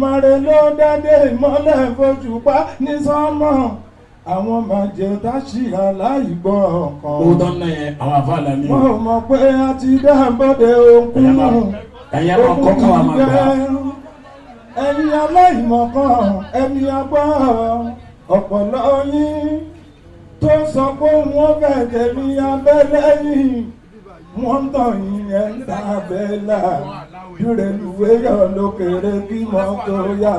Mare ló dádé ìmọ́lẹ̀ fojúpa ní sánmọ̀. Àwọn màjẹ̀dá ṣì aláìgbọ́ ọ̀kan. Ó tán náà yẹn àwọn àfàlà ni. Mo mọ̀ pé a ti dábọ́dé okun. Ẹ̀yẹ́ máa kọ́ káwa máa gbà. Ẹni aláìmọ̀kan, ẹni agbọ́n, ọ̀pọ̀lọ́ yín tó sọ pé wọ́n fẹ́ tẹ̀mí abẹ́lẹ́yìn. Wọ́n tàn yín ẹ̀ ń ta abẹ́là. Ìrẹ̀lúwé yọ̀ lókèrè kí mọ́tò yà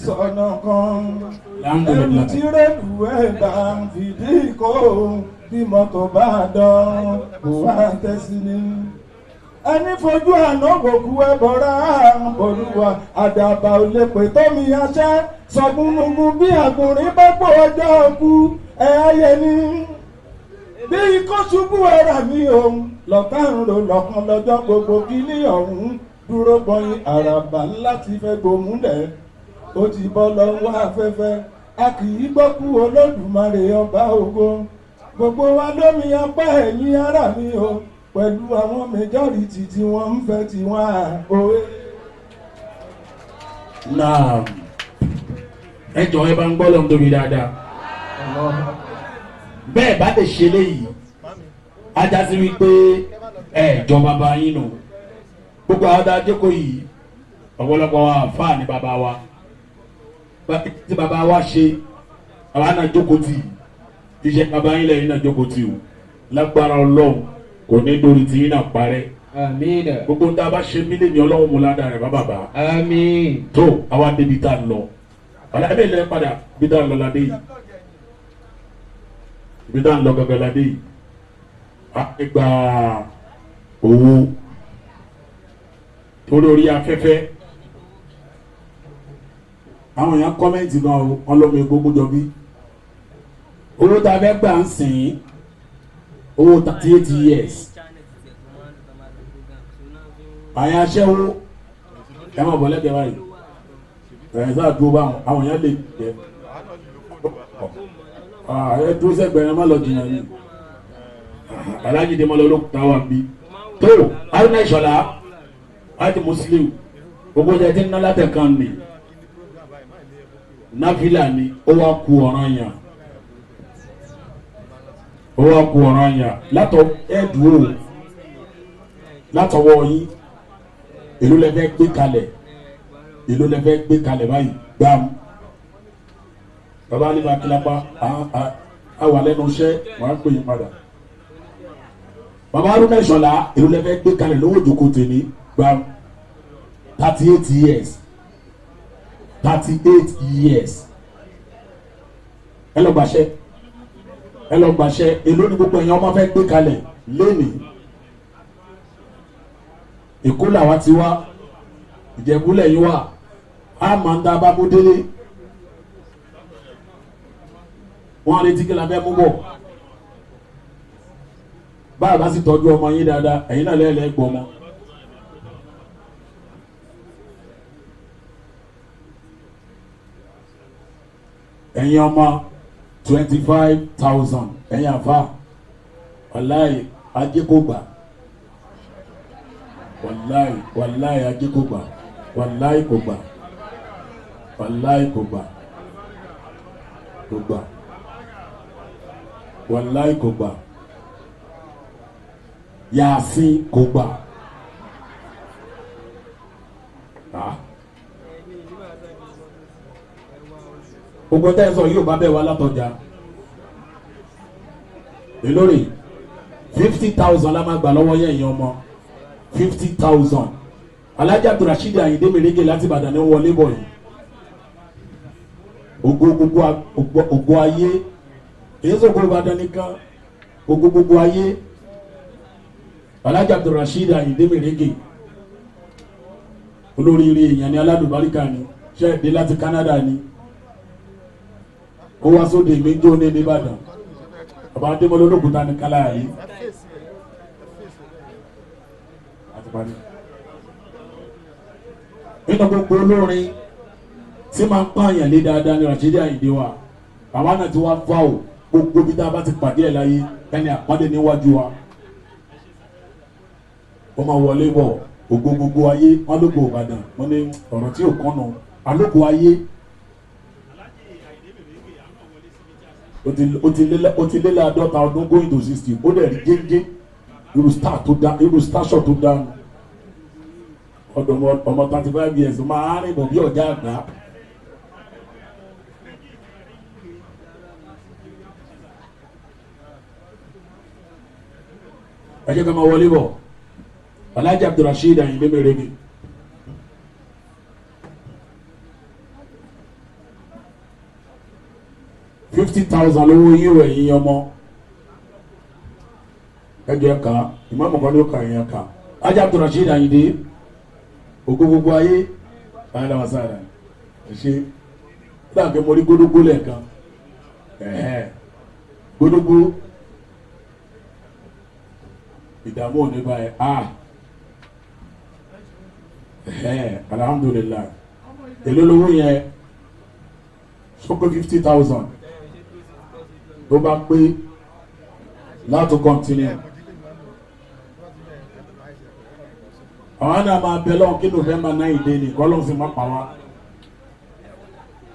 sọ́nà kan. Ẹ̀rù tí rẹ̀lúwé bá ń fìdí kó bí mọ́tò bá dán kó wá tẹ́sí ní. Ẹni fojú àná gbòkú ẹ bọ̀rá olúwa àdàbà ò lè pè tómi aṣẹ́ sọ̀gbùnùgbùn bí àgùnrín bá pọ̀ ọjọ́ òkú ẹ̀ ayé ni. Bí ikọ́ ṣubú ẹ̀rà mi òun lọ́kàrún lọ́kàn lọ́jọ́ gbogbo kíní ọ̀hún dúró gbọ́yìn àràbà láti fẹ́ gbòmúlẹ̀ ó ti bọ́ lọ́wọ́ afẹ́fẹ́ a kì í gbọ́kú Olódùmarè ọba ògo gbogbo wa lómi apá ẹ̀yìn ara mi o pẹ̀lú àwọn majority tí wọ́n ń fẹ́ tí wọ́n á òwe. Náà ẹ jọ ẹ bá ń gbọ́ lọ́n tóbi dáadáa. Bẹ́ẹ̀ bá lè ṣe léyìí ajá sí wípé jọ bàbá yín nù gbogbo àwọn tá a jókòó yìí ọ̀pọ̀lọpọ̀ àfáà ní bàbá wa tí bàbá wa ṣe àwa náà jókòó tì iṣẹ́ bàbá yín lẹ́yìn náà jókòó tì o lágbára Ọlọ́run kò ní dórí tí yín náà parẹ́. Àmín. Gbogbo ń tá a bá ṣe mílíọ̀nù Ọlọ́run mú ládàá rẹ̀ bá bàbá. Àmín. Tó àwa débi tá a lọ ọ̀la ẹ̀mí ilẹ̀ padà bí tá a lọ ládé yìí bí tá a lọ gàgà ládé yìí a gba owó torí orí afẹ́fẹ́ àwọn èèyàn kọ́mẹ́ǹtì gan o ọlọ́mọ gbogbo jọ bí owó tá a fẹ́ gbà ń sìn owó 38 years àyàn aṣẹ́wó ẹ máa bọ̀ lẹ́gbẹ̀ẹ́ báyìí ẹ̀yìn sáà dúró bá àwọn èèyàn lè jẹ́ ẹ dúró sẹ́gbẹ̀ẹ́ ẹ má lọ jìnnà ní alájídé mọ́ lọ́lọ́ táwa bí tó Haruna Ishola láti Muslim gbogbo jẹ́ tí ń ná látẹ̀kan ní náfìlà ni ó wá ku ọ̀ranyàn látọ̀ ẹ̀dùn látọwọ́ yín èló lẹ́fẹ́ gbé kalẹ̀ báyìí gbàm bàbá alíbà kílápá àwà lẹ́nu iṣẹ́ wọ́n á pè yín padà bàbá Haruna Ishola èló lẹ́fẹ́ gbé kalẹ̀ lówó ìjókòó tèmi gbàm 38 years ẹ lọ gbàṣẹ èló ni gbogbo ẹ̀yàn ọmọ fẹ́ gbé kalẹ̀ lónìí Èkó làwa ti wá Ìjẹ̀bú lẹ́yìn wá a máa ń dá abábó délé wọ́n á retí kí la fẹ́ mú bọ̀ báyà bá sì tọ́jú ọmọ yín dáadáa ẹ̀yin náà lẹ́ẹ̀lẹ́ gbọ́ ọmọ. ẹ̀yin ọmọ 25,000 ẹ̀yin àfa wàláì ajé kò gbà wàláì ajé kò gbà wàláì kò gbà wàláì kò gbà wàláì kò gbà Yàsín kò gbà gbogbo tẹ́ sọ yóò bá bẹ́ẹ̀ wá látọjà èlórí 50,000 la máa gbà lọ́wọ́ yẹn èèyàn ọmọ 50,000 Alájà Abdulrasheed Ayinde Mèrègè láti Ìbàdàn ní wọlé bọ̀ yìí ògo ayé èyí sọ̀kò Ìbàdàn nìkan gbogbo ayé Alájà Abdulrasheed Ayinde Mèrègè olóríire èèyàn ní aládùbáríkà ni ṣẹ́ẹ̀dé láti Canada ni ó wá sóde méjì ní Ìbàdàn ọba adémọlú olókùúta ní kálá yìí nínú gbogbo olórin tí máa ń pààyàn lé dáadáa ní Rasheed Ayinde wa àwọn náà ti wá fà ó gbogbo bí tá a bá ti pàdé ẹ̀ láyé ẹni àpọ́nlé níwájú wa ó máa wọlé bọ̀ ògo gbogbo ayé wọn lógo Ìbàdàn wọn ní ọ̀rọ̀ tí ò kàn nù alógo ayé ó ti lé láàdọ́ta ọdún going to 60 ó dẹ̀ rí jẹ́jẹ́ irú station tó dánu ọ̀dọ̀ ọmọ 35 years máa rìn bọ̀ bí ọ̀já àgbà. ẹ jẹ́ ká máa wọlé bọ̀ Alhaji Abdulrasheed Ayinde Meremi $50,000 lówó yín rẹ̀ yín ọmọ ẹjọ́ ẹ̀ka ìmọ̀ọ́mù kan ló ka ẹ̀yìn ẹ̀ka Alhaji Abdulrasheed Ayinde ògo gbogbo ayé aláwàsára ṣe dáàbí mo rí gbódógbó lẹ́ẹ̀kan gbódógbó ìdààmú òní báyìí alhamdulillah èló lówó yẹn sọ́kò 50,000 tó bá pé láti continue àwọn náà máa bẹ lọ́wọ́ kí November 9 dé ní kọ́lọ́n sì má pa wá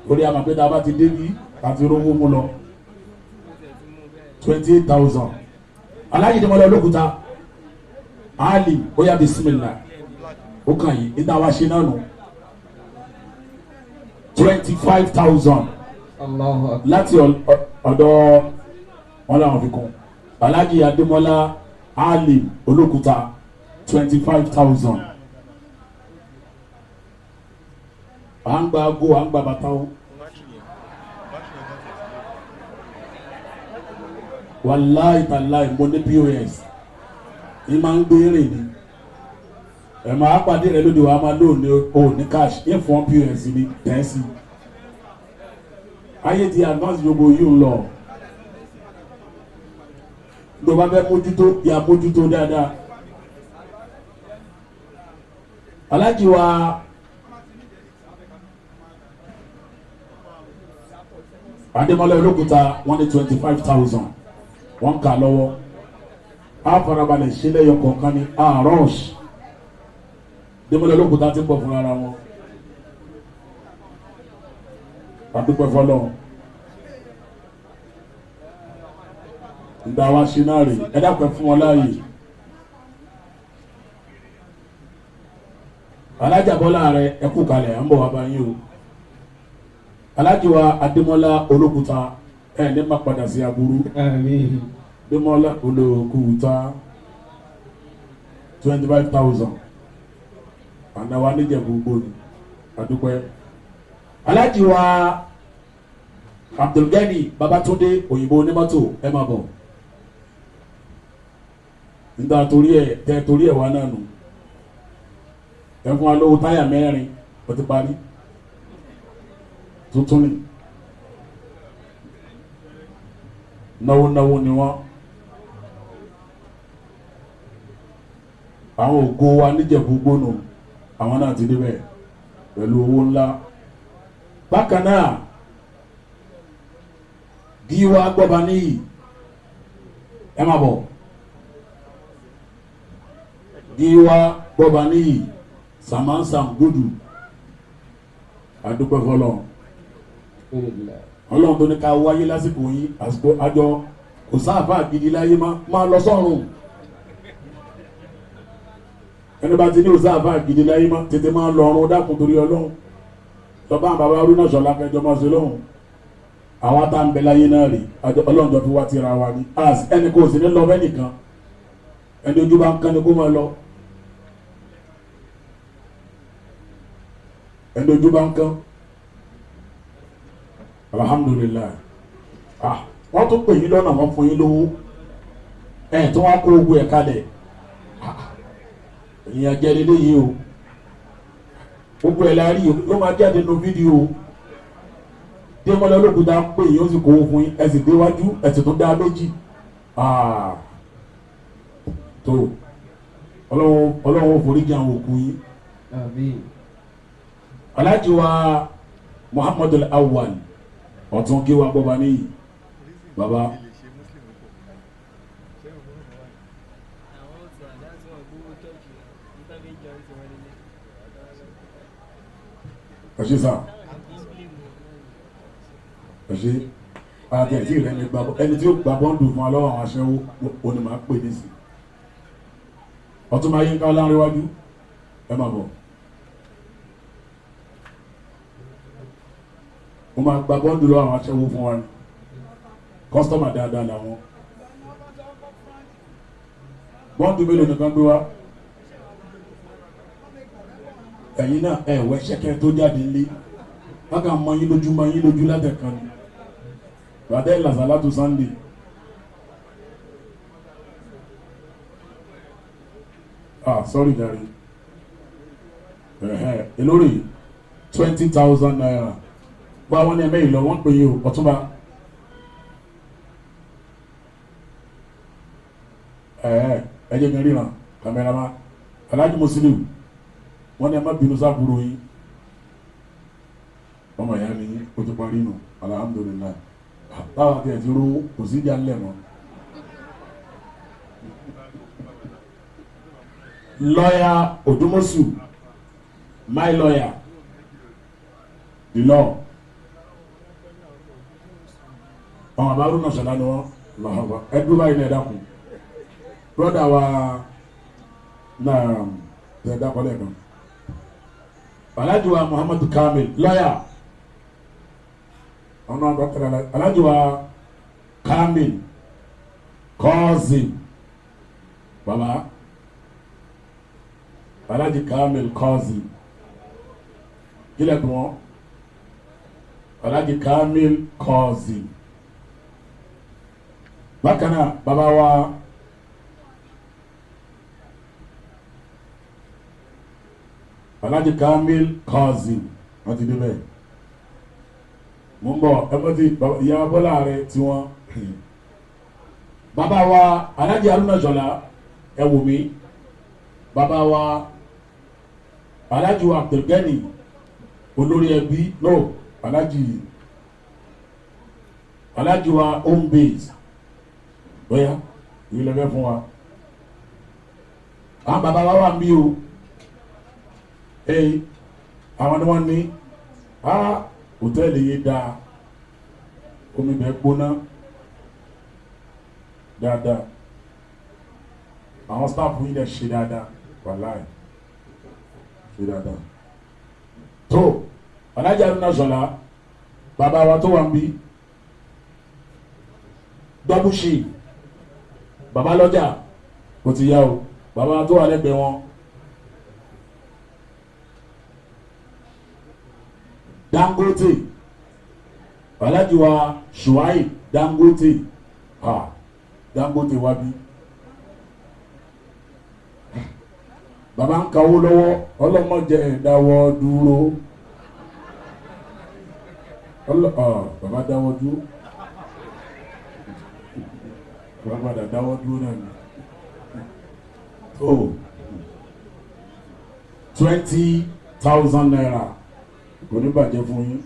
lórí àmàpẹ́ta bá ti dé bí àti rówó mú lọ 28,000 aláyìdìmọ́lẹ̀ olókùúta Ali ó yá bismillah ó kàn yìí níta wá ṣe náà nù 25,000 láti ọ̀dọ̀ wọn làwọn fi kún Alhaji Adémọ́lá Ali olókùúta 25,000 à ń gba ago à ń gba bàtà o wàláì tàláì mo ní POS ní máa ń gbé rìn ní ẹ̀ máa pàdé rẹ̀ lóde wa máa lóòní o ní cash ní fún POS ní tẹ́sí ayé ti advance gbogbo yìí ń lọ ló bá fẹ́ mójútó yà mójútó dáadáa. Alhaji wa Adémọ́lá olókùúta wọ́n ní 25,000 wọ́n kà lọ́wọ́ á farabalẹ̀ sílẹ̀ yọ kọ̀ọ̀kan ní rush Adémọ́lá olókùúta ti pọ̀ fún ara wọn àdúpẹ́ fọlọ́ ìgbà wa ṣe náà rè ẹ dápẹ́ fún wọn láàyè. Alhaji Bọ́lá rẹ̀ ẹkú kalẹ̀ à ń bọ̀ wá bá yín o Alhaji wa Adémọ́lá olókùúta ẹ̀ ní má padà sí aburú Adémọ́lá olókùúta 25,000 ànáwá níjẹ̀bú-Ìgbò ni àdúpẹ́. Alhaji wa Abdulgani Babatunde òyìnbó onímọ́tò ẹ má bọ̀ nígbà torí ẹ̀ wá náà nù ẹ̀fún alówó táyà mẹ́rin ó ti parí tuntun ni náwó ni wọ́n àwọn ògo wa níjẹ̀bú-Ìgbò nù àwọn náà ti débẹ̀ pẹ̀lú owó ńlá bákan náà bí wá gbọ́ba níyì ẹ má bọ̀ bí wá gbọ́ba níyì sàmánsàm gúdù àdúpẹ́ fọlọ́ Ọlọ́run tó ní ká wáyé lásìkò yìí àsìkò àjọ kò sáàfà gidi láyé máa lọ sọ́run ẹni bá ti ní òsáàfà gidi láyé má tètè máa lọ ọrùn dákun torí Ọlọ́run tọ́ba bàbá Haruna Ishola fẹjọ́ máa ṣe lọ́hùn àwọn tá ń bẹ láyé náà rè Ọlọ́run jọ fi wá ti ra wa ní ẹni kò sí ní lọ bẹ́ẹ̀ nìkan ẹni ojú bá ń kán ni kó máa lọ ẹni ojú bá ń kán alhamdulillah wọ́n tún pè yín lọ́nà wọ́n fún yín lówó tó wá kó ogun ẹ̀ kalẹ̀ ìyẹn jẹ́ lílé yìí o gbogbo ẹ̀ la rí ló máa jáde nínú fídíò Démọ́lá olókùúta pé yín ó sì kówó fún yín ẹ sì déwájú ẹ sì tún dá méjì tó Ọlọ́run foríjì àwọn òkú yín. Alhaji wa Muhammadu Awwal ọ̀tún kí wa gbọ́ba níyì bàbá ẹ ṣe sá ẹ ṣe àti ẹtí rẹ ní gbà ẹni tí ó gba bọ́ǹdù fún wa lọ́wọ́ àwọn aṣẹ́wó òní máa pè ní sí ọtún máa yí ń ká láàrin iwájú ẹ máa bọ̀ mo máa gba bọ́ǹdù lọ́wọ́ àwọn aṣẹ́wó fún wa ní kọ́sítọ́mà dáadáa làwọn bọ́ǹdù mélòó nìkan gbé wá ẹ̀yin náà ẹ̀wẹ̀ ṣẹ́kẹ́ tó jáde ńlé wọ́n kà mọ yín lójú látẹ̀kan ni bàdẹ́ làzàlátù Sunday sorry jàre elórí 20,000 naira bá wọn ní ẹ̀mẹ́ ìlọ wọ́n pè yín o ọ̀túnba ẹ̀jẹ̀ kan ríran kàmẹ́rámà Alhaji Musiliu wọ́n ní ẹ má bínú sábúrò yín ọmọ ìyá ni ó ti parí nù alhamdulilayi táwọn àti ẹ̀tí rówó kò sí ìjà ńlẹ̀ mọ́. lọ́yà Odumosu my lawyer the law ọmọ àbárò náà ṣọlá ni wọ́n lọ́wọ́ ẹdúró báyìí náà dákun broda wa náà tẹ̀ dákọ̀ lẹ́ẹ̀kan. Alhaji wa Muhammadu Kamil lawyer ọ̀nà àgbàkàrà Alhaji wa Kamil Cousin baba Alhaji Kamil Cousin kílẹ̀ tó wọ́n Alhaji Kamil Cousin bákan náà baba wa Alhaji Kamil Cousin wọ́n ti débẹ̀ mo ń bọ̀ ẹgbẹ́ tí ìyá bọ́lá rẹ̀ tí wọ́n bàbá wa Alhaji Haruna Ishola ẹ wò mí bàbá wa Alhaji wa Abdulgani olórí ẹbí no Alhaji wa home base bóyá ìwé lẹ́fẹ́ fún wa àwọn bàbá wa wà mí o àwọn ni wọ́n ní hòtẹ́ẹ̀lì yìí dáa omi bẹ́ẹ̀ gbóná dáadáa àwọn staff yìí dẹ̀ ṣe dáadáa wàláì ṣe dáadáa tó Alhaji Haruna Ishola bàbá wa tó wà ń bí dọ́bùṣì bàbá lọ́jà kò ti yá o bàbá tó wà lẹ́gbẹ̀ẹ́ wọn. Dangote Alhaji wa Shuaib Dangote Dangote wa bí bàbá ń kawó lọ́wọ́ ọlọ́mọdé dáwọ́ dúró bàbá dáwọ́ dúró bàbá padà dáwọ́ dúró náà ni 20,000 naira kò ní bàjẹ́ fún yín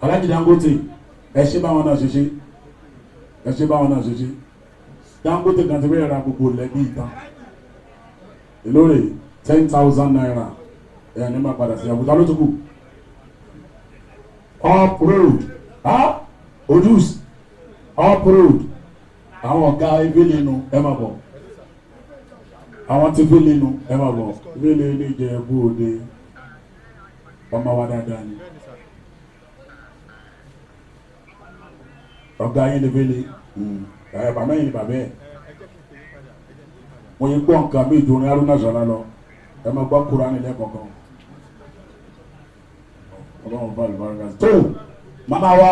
Alhaji Dangote ẹ ṣe báwọn náà ṣe Dangote kan ti bẹ́ẹ̀ ra gbogbo lẹ́bí ìtàn ìlórí 10,000 naira ẹ̀ ní máa padà sí àbújá ló tó kù up road Odus up road àwọn ọ̀gá ìbílẹ̀ inú ẹ máa bọ̀ àwọn tí ìbílẹ̀ inú ẹ máa bọ̀ ìbílẹ̀ ilé Ìjẹ̀bú-Òde ọmọ wa dáadáa ni ọ̀gá yín lébélé bàbá yín ni bàbá ẹ̀ mo yẹ gbọ́ nǹkan mi ìdúró ní Haruna Ishola lọ ẹ máa gbọ́ Kùránì lẹ́kọ̀ọ̀kan ọlọ́run bá lùbáríkà tó màmá wa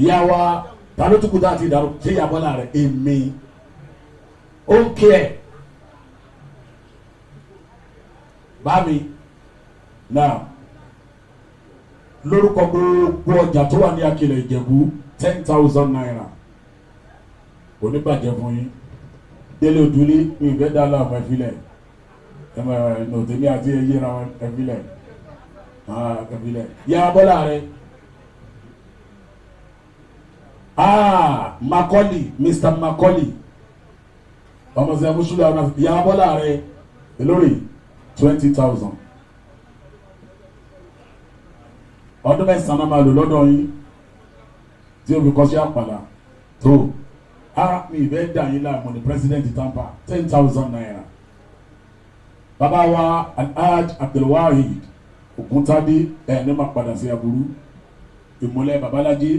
ìyá wa ta ló tún kú tá a ti dàrú ṣé ìyá Bọ́lá rẹ̀ èmi ó ń kí ẹ̀ bá mi náà lórúkọ gbogbo ọjà tó wà ní Akilẹ̀ Ìjẹ̀bú 10,000 naira oníbàjẹ́ fún yín délé òdúlé mi ìfẹ́ dá láàmú ẹ̀fílẹ̀ nòtẹ́mí àti ẹyẹ ra ẹ̀fílẹ̀ yà Bọ́lá rẹ̀ Macaulay Mr. Macaulay ọmọ sẹ́yìn mùsùlùmí yà Bọ́lá rẹ̀ lórí 20,000 ọdún mẹ́sàn-án máa lò lọ́dọ̀ yín tí o fi kọ́ sí àpàlà tó mi ìbẹ́ dà yín láàmú ní president Tampa 10,000 naira. Bàbá wa Alhaj Abdulwahid Ògúntádé ní máa padà sí aburú ìmúlẹ̀ babalájí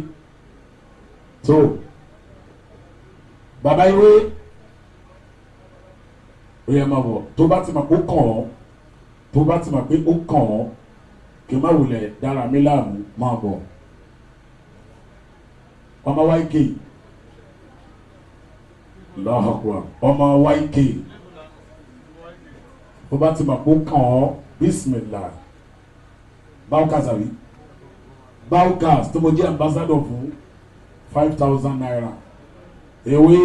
tó bàbá ìwé ó yẹ máa wọ̀ tó bá ti mọ̀ pé ó kàn ọ́ tó bá ti mọ̀ pé ó kàn ọ́ kí n má wulẹ̀ dára mi láàmú máa bọ̀ ọmọ YK lọ́hàkùn ọmọ YK tó bá ti mọ̀ pé ó kàn ọ́ bísímìlà báwùkàs àbí báwùkàs tó mo jẹ́ ambassador fún 5,000 naira ewé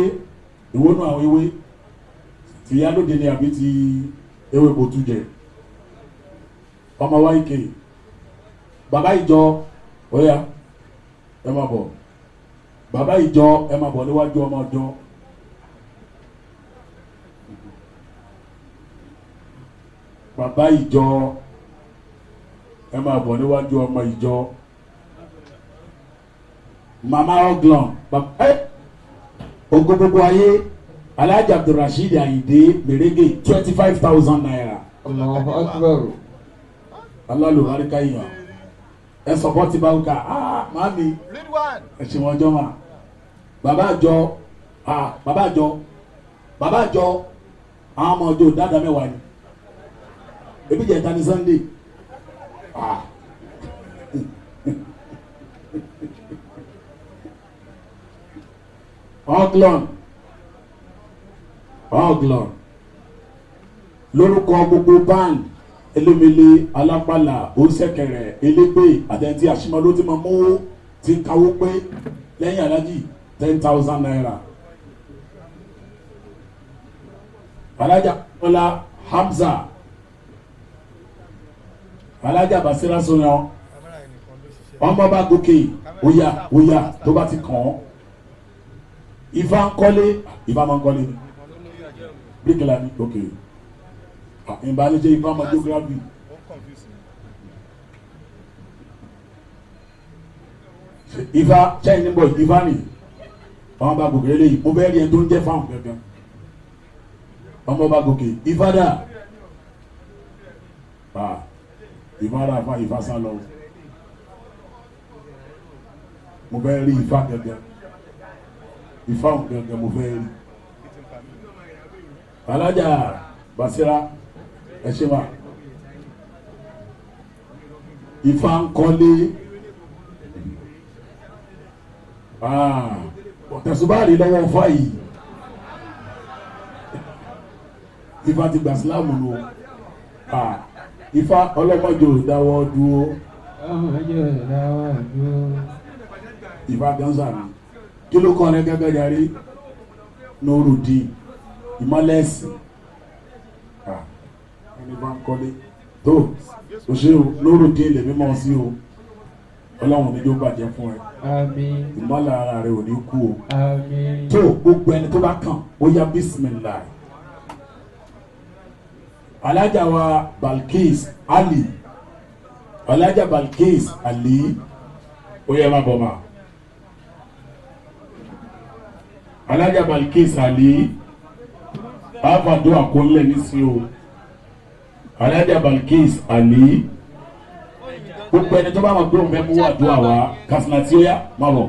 ìwónú àwọn ewé ti yálòdì ni àbí ti ewé bòtú jẹ ọmọ YK bàbá ìjọ óyá ẹ máa bọ̀ bàbá ìjọ ẹ máa bọ̀ níwájú ọmọ ọjọ́ bàbá ìjọ ẹ máa bọ̀ níwájú ọmọ ìjọ mama oglon bàbá ogo gbogbo ayé Alhaji Abdulrasheed Ayinde Merege 25,000 naira. Allahu Akbar. Alálùbáríkà yìí ẹ sọpọ́tì báwùká màmí ẹ ṣe wọn jọ mà bàbá àjọ àwọn ọmọ ọjọ́ dáadáa mẹ́wàá ni ebi jẹ́ ìta ní Sunday Oglon lórúkọ gbogbo band elémele alápàlà òsèkèrè elégbè àtẹ̀ntì àṣìmọ́ló tí máa mówó tí ń kawó pé lẹ́yìn alájì 10,000 naira. Alájà Kọ́lá Hamza Alájà Basira Soyan ọmọ bá gòkè óyá tó bá ti kàn án Ifá ń kọ́lé Ifá máa ń kọ́lé bíkìlà ní òkè ìbálẹ́jẹ́ Ifá máa geography Ifá ṣẹ́yìn níbọ̀ Ifá ni ọmọ bá gòkè eléyìí mo bẹ́ẹ̀ rí ẹni tó ń jẹ́ fáwọn gẹ́gẹ́ ọmọ bá gòkè Ifá dà Ifá dà fún Ifá sá lọ mo bẹ́ẹ̀ rí Ifá gẹ́gẹ́ Ifá gẹ́gẹ́ mo fẹ́ rí Alájà Basira ẹ ṣe wá Ifá ń kọ́lé ọ̀tẹ̀sùbáàrí lọ́wọ́ fà yìí Ifá ti gbà sílámù lò Ifá ọlọ́mọjò dáwọ́ dúró Ifá gánṣà mi kí ló kọ́ ọ gẹ́gẹ́ yarí Nurudeen ìmọ̀lẹ́sì ẹni bá ń kọ́lé tó o ṣe o Nurudeen lè mímọ́ sí o ọlọ́run ní yóò bàjẹ́ fún ẹ Àmín. ìmọ̀lẹ̀ ara rẹ ò ní kú o Àmín. tó gbogbo ẹni tó bá kàn ó yá bísímìlà Alájà wa Balkis Ali Alájà Balkis Ali ó yẹ má bọ̀ mà Alájà Balkis Ali àbàdo àkọlẹ̀ ní sí o Alájà Balkis Ali gbogbo ẹni tó bá máa gbé òun fẹ́ mú àdúrà wá kásìlá tí ó yá má bọ̀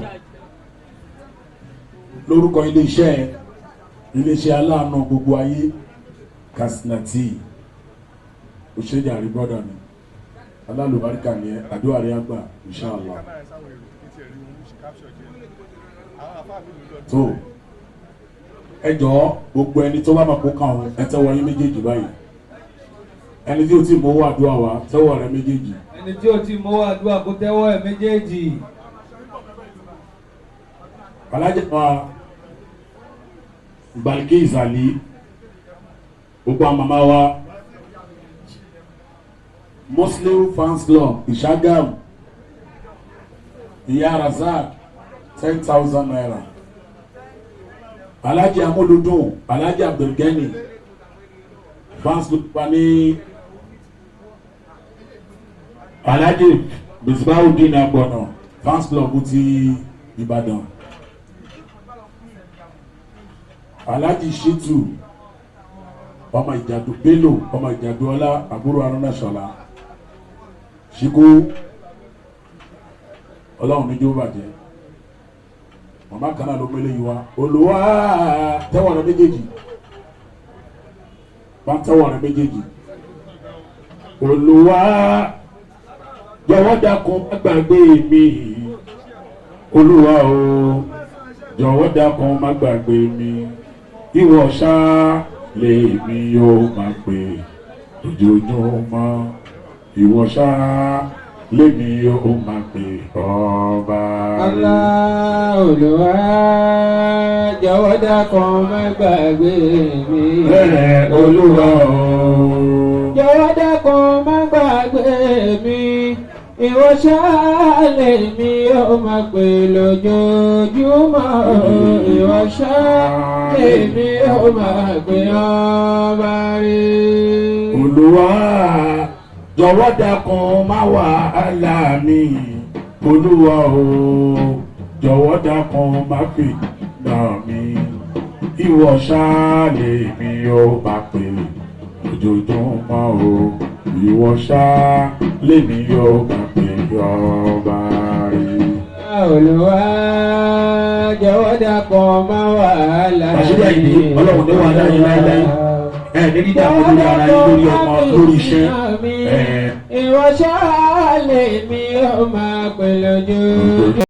lórúkọ iléeṣẹ́ aláàánú gbogbo ayé kásìlá tí òṣèjà rí brọ́dà mi alálùbáríkà ni àdúrà rí àgbà inshallah tó ẹjọ́ gbogbo ẹni tó bá máa kó kàn ẹ tẹ́wọ́ yín méjèèjì báyìí ẹni tí ó ti mọ̀ wá àdúrà wá tẹ́wọ́ rẹ méjèèjì Ẹni tí ó ti mọ́ àdúrà kó tẹ́wọ́ ẹ̀ méjèèjì. Alájà wa Balkis Ali gbogbo àwọn màmá wa Muslim Fans Club Ìṣàgámù Ìyá Razak 10,000 naira Alájà Amúlùdùn Alájà Abdulgani Fans Club wa ní Alájì Bisbahudeen Agbọ̀nà fans club ti Ìbàdàn. Alhaji Shitu ọmọ Ìjàdù Bello ọmọ Ìjàdù Ọlá àbúrò Haruna Ishola Ṣíkú Ọlọ́run níjó bàjẹ́ màmá kan náà ló mélé yìí wá Olúwa tẹ́wọ̀n rẹ méjèèjì bá tẹ́wọ̀n rẹ méjèèjì Olúwa jọ̀wọ́ dákun má gbàgbé mi Olúwa o jọ̀wọ́ dákun má gbàgbé mi ìwọ ṣáá lèmi yóò máa pè ojoojúmọ́ ìwọ ṣáá lèmi yóò máa pè ọba rẹ. Olúwa jọ̀wọ́ dákun má gbàgbé mi. Olúwa o jọ̀wọ́ dákun má gbàgbé mi. Ìwọ ṣáá lèmi yóò máa pè lójoojúmọ́. Ìwọ ṣáá lèmi yóò máa pè ọba rẹ. Olúwa jọ̀wọ́ dákun má wàhálà mi. Olúwa o jọ̀wọ́ dákun má fi nà mí. Ìwọ ṣáá lèmi yóò máa pè lójoojúmọ́ o. Ìwọ ṣáá lèmi yóò máa pè ọba rẹ. Olúwa jọ̀wọ́ dákun má wàhálà mi. Àṣírí àìní Ọlọ́run ní wàhálà yín láíláí. Ní dídá àwọn lórí ara yín lórí ọmọ lórí iṣẹ́. Ìwọ ṣáá lèmi yóò máa pè lójoojúmọ́.